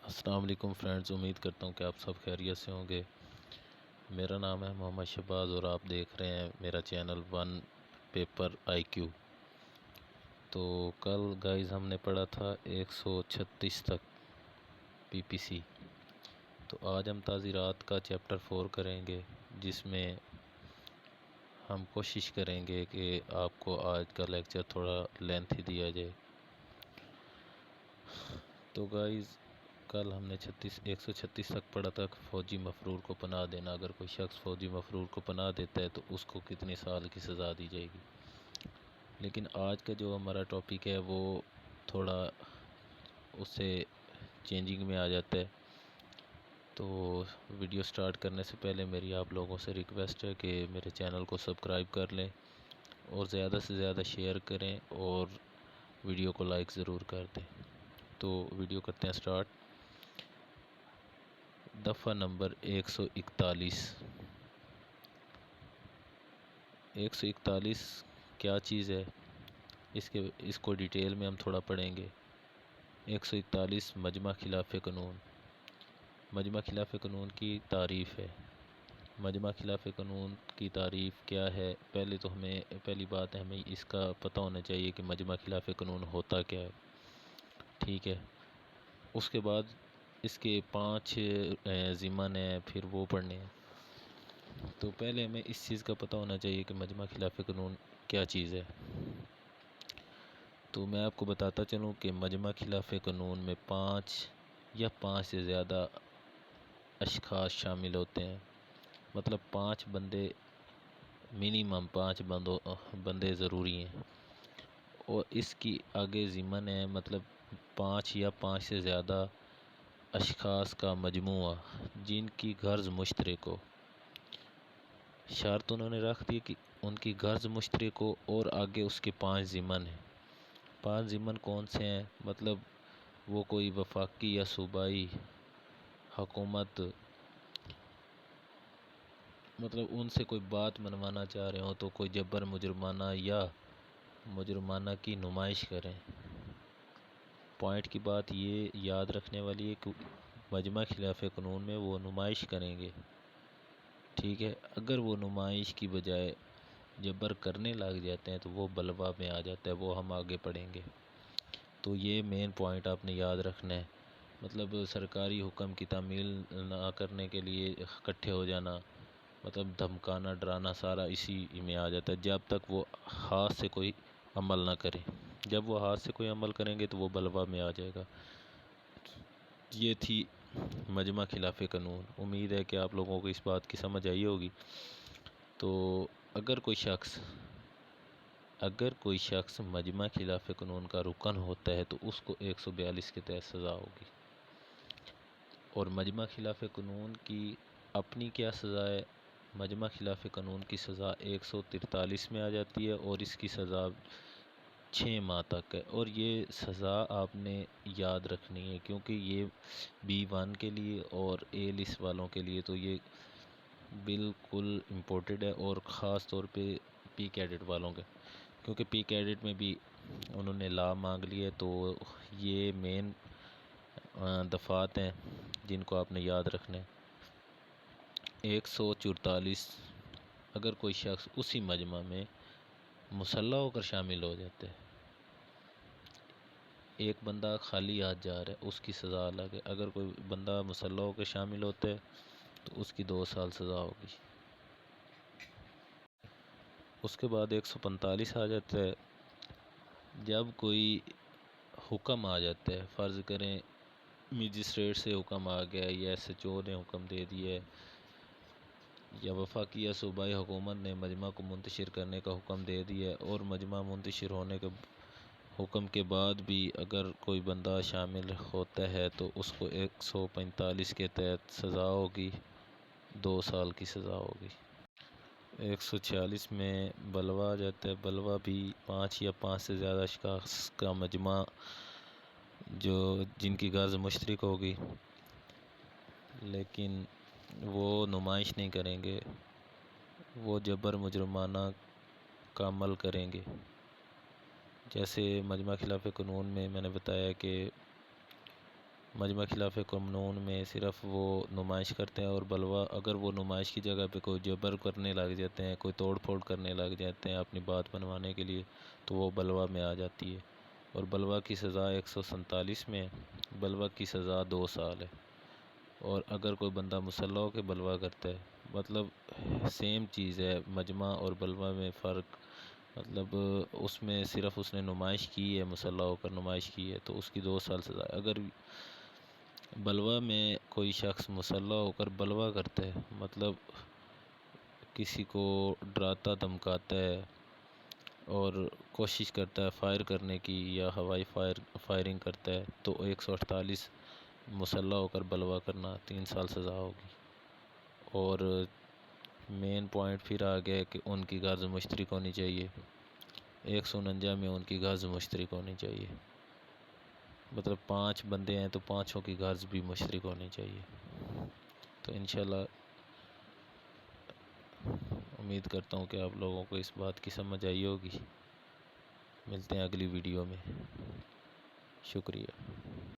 السلام علیکم فرینڈز، امید کرتا ہوں کہ آپ سب خیریت سے ہوں گے۔ میرا نام ہے محمد شہباز اور آپ دیکھ رہے ہیں میرا چینل ون پیپر آئی کیو۔ تو کل گائز ہم نے پڑھا تھا 136 تک پی پی سی۔ تو آج ہم تعزیرات کا چیپٹر 4 کریں گے، جس میں ہم کوشش کریں گے کہ آپ کو آج کا لیکچر تھوڑا لینتھ ہی دیا جائے۔ تو گائز کل ہم نے 136 تک پڑھا تھا، فوجی مفرور کو پناہ دینا۔ اگر کوئی شخص فوجی مفرور کو پناہ دیتا ہے تو اس کو کتنے سال کی سزا دی جائے گی۔ لیکن آج کا جو ہمارا ٹاپک ہے وہ تھوڑا اس سے چینجنگ میں آ جاتا ہے۔ تو ویڈیو سٹارٹ کرنے سے پہلے میری آپ لوگوں سے ریکویسٹ ہے کہ میرے چینل کو سبسکرائب کر لیں اور زیادہ سے زیادہ شیئر کریں اور ویڈیو کو لائک ضرور کر دیں۔ تو ویڈیو کرتے ہیں سٹارٹ۔ دفعہ نمبر 141۔ 141 کیا چیز ہے، اس کو ڈیٹیل میں ہم تھوڑا پڑھیں گے۔ 141 مجمع خلاف قانون۔ مجمع خلاف قانون کی تعریف ہے۔ مجمع خلاف قانون کی تعریف کیا ہے؟ پہلی بات ہے ہمیں اس کا پتہ ہونا چاہیے کہ مجمع خلاف قانون ہوتا کیا ہے، ٹھیک ہے۔ اس کے بعد اس کے 5 ضمن ہیں، پھر وہ پڑھنے ہیں۔ تو پہلے ہمیں اس چیز کا پتہ ہونا چاہیے کہ مجمع خلاف قانون کیا چیز ہے۔ تو میں آپ کو بتاتا چلوں کہ مجمع خلاف قانون میں 5 یا 5 سے زیادہ اشخاص شامل ہوتے ہیں، مطلب 5 بندے، منیمم 5 بندے ضروری ہیں۔ اور اس کی آگے ضمن ہے، مطلب 5 یا 5 سے زیادہ اشخاص کا مجموعہ جن کی غرض مشترک ہو۔ شرط انہوں نے رکھ دی کہ ان کی غرض مشترک ہو، اور آگے اس کے 5 ضمن ہیں۔ 5 ضمن کون سے ہیں؟ مطلب وہ کوئی وفاقی یا صوبائی حکومت، مطلب ان سے کوئی بات منوانا چاہ رہے ہوں تو کوئی جبر مجرمانہ یا مجرمانہ کی نمائش کریں۔ پوائنٹ کی بات یہ یاد رکھنے والی ہے کہ مجمع خلاف قانون میں وہ نمائش کریں گے، ٹھیک ہے۔ اگر وہ نمائش کی بجائے جبر کرنے لگ جاتے ہیں تو وہ بلوا میں آ جاتا ہے، وہ ہم آگے پڑھیں گے۔ تو یہ مین پوائنٹ آپ نے یاد رکھنا ہے، مطلب سرکاری حکم کی تعمیل نہ کرنے کے لیے اکٹھے ہو جانا، مطلب دھمکانا، ڈرانا، سارا اسی میں آ جاتا ہے، جب تک وہ ہاتھ سے کوئی عمل نہ کرے۔ جب وہ ہاتھ سے کوئی عمل کریں گے تو وہ بلوا میں آ جائے گا۔ یہ تھی مجمع خلاف قانون۔ امید ہے کہ آپ لوگوں کو اس بات کی سمجھ آئی ہوگی۔ تو اگر کوئی شخص مجمع خلاف قانون کا رکن ہوتا ہے تو اس کو 142 کے تحت سزا ہوگی۔ اور مجمع خلاف قانون کی اپنی کیا سزا ہے؟ مجمع خلاف قانون کی سزا 143 میں آ جاتی ہے، اور اس کی سزا 6 ماہ تک ہے۔ اور یہ سزا آپ نے یاد رکھنی ہے، کیونکہ یہ B1 کے لیے اور A لسٹ والوں کے لیے تو یہ بالکل امپورٹڈ ہے، اور خاص طور پہ پی کیڈٹ والوں کے، کیونکہ پی کیڈٹ میں بھی انہوں نے لا مانگ لی ہے۔ تو یہ مین دفعات ہیں جن کو آپ نے یاد رکھنا ہے۔ 144 اگر کوئی شخص اسی مجمع میں مسلح ہو کر شامل ہو جاتا ہے، ایک بندہ خالی ہاتھ جا رہا ہے، اس کی سزا الگ ہے۔ اگر کوئی بندہ مسلح ہو کر شامل ہوتا ہے تو اس کی 2 سال سزا ہوگی۔ اس کے بعد 145 آ جاتا ہے، جب کوئی حکم آ جاتا ہے، فرض کریں مجسٹریٹ سے حکم آ گیا، یا SHO نے حکم دے دیا ہے، یا وفاقی یا صوبائی حکومت نے مجمع کو منتشر کرنے کا حکم دے دیا ہے، اور مجمع منتشر ہونے کے حکم کے بعد بھی اگر کوئی بندہ شامل ہوتا ہے تو اس کو 145 کے تحت سزا ہوگی، 2 سال کی سزا ہوگی۔ 146 میں بلوا آ جاتا ہے۔ بلوا بھی 5 یا 5 سے زیادہ اشخاص کا مجمع جن کی غرض مشترک ہوگی، لیکن وہ نمائش نہیں کریں گے، وہ جبر مجرمانہ کا عمل کریں گے۔ جیسے مجمع خلاف قانون میں نے بتایا کہ مجمع خلاف قانون میں صرف وہ نمائش کرتے ہیں، اور بلوا اگر وہ نمائش کی جگہ پہ کوئی جبر کرنے لگ جاتے ہیں، کوئی توڑ پھوڑ کرنے لگ جاتے ہیں اپنی بات منوانے کے لیے، تو وہ بلوا میں آ جاتی ہے۔ اور بلوا کی سزا 147 میں ہے، بلوا کی سزا 2 سال ہے۔ اور اگر کوئی بندہ مسلح ہو کے بلوا کرتا ہے، مطلب سیم چیز ہے، مجمع اور بلوا میں فرق، مطلب اس میں صرف اس نے نمائش کی ہے، مسلح ہو کر نمائش کی ہے تو اس کی 2 سال سزا ہے۔ اگر بلوا میں کوئی شخص مسلح ہو کر بلوا کرتا ہے، مطلب کسی کو ڈراتا دھمکاتا ہے اور کوشش کرتا ہے فائر کرنے کی یا ہوائی فائرنگ کرتا ہے، تو 148 مسلح ہو کر بلوا کرنا 3 سال سزا ہوگی۔ اور مین پوائنٹ پھر آ گیا کہ ان کی غرض مشترک ہونی چاہیے، 149 میں ان کی غرض مشترک ہونی چاہیے، مطلب 5 بندے ہیں تو 5 کی غرض بھی مشترک ہونی چاہیے۔ تو انشاءاللہ امید کرتا ہوں کہ آپ لوگوں کو اس بات کی سمجھ آئی ہوگی۔ ملتے ہیں اگلی ویڈیو میں، شکریہ۔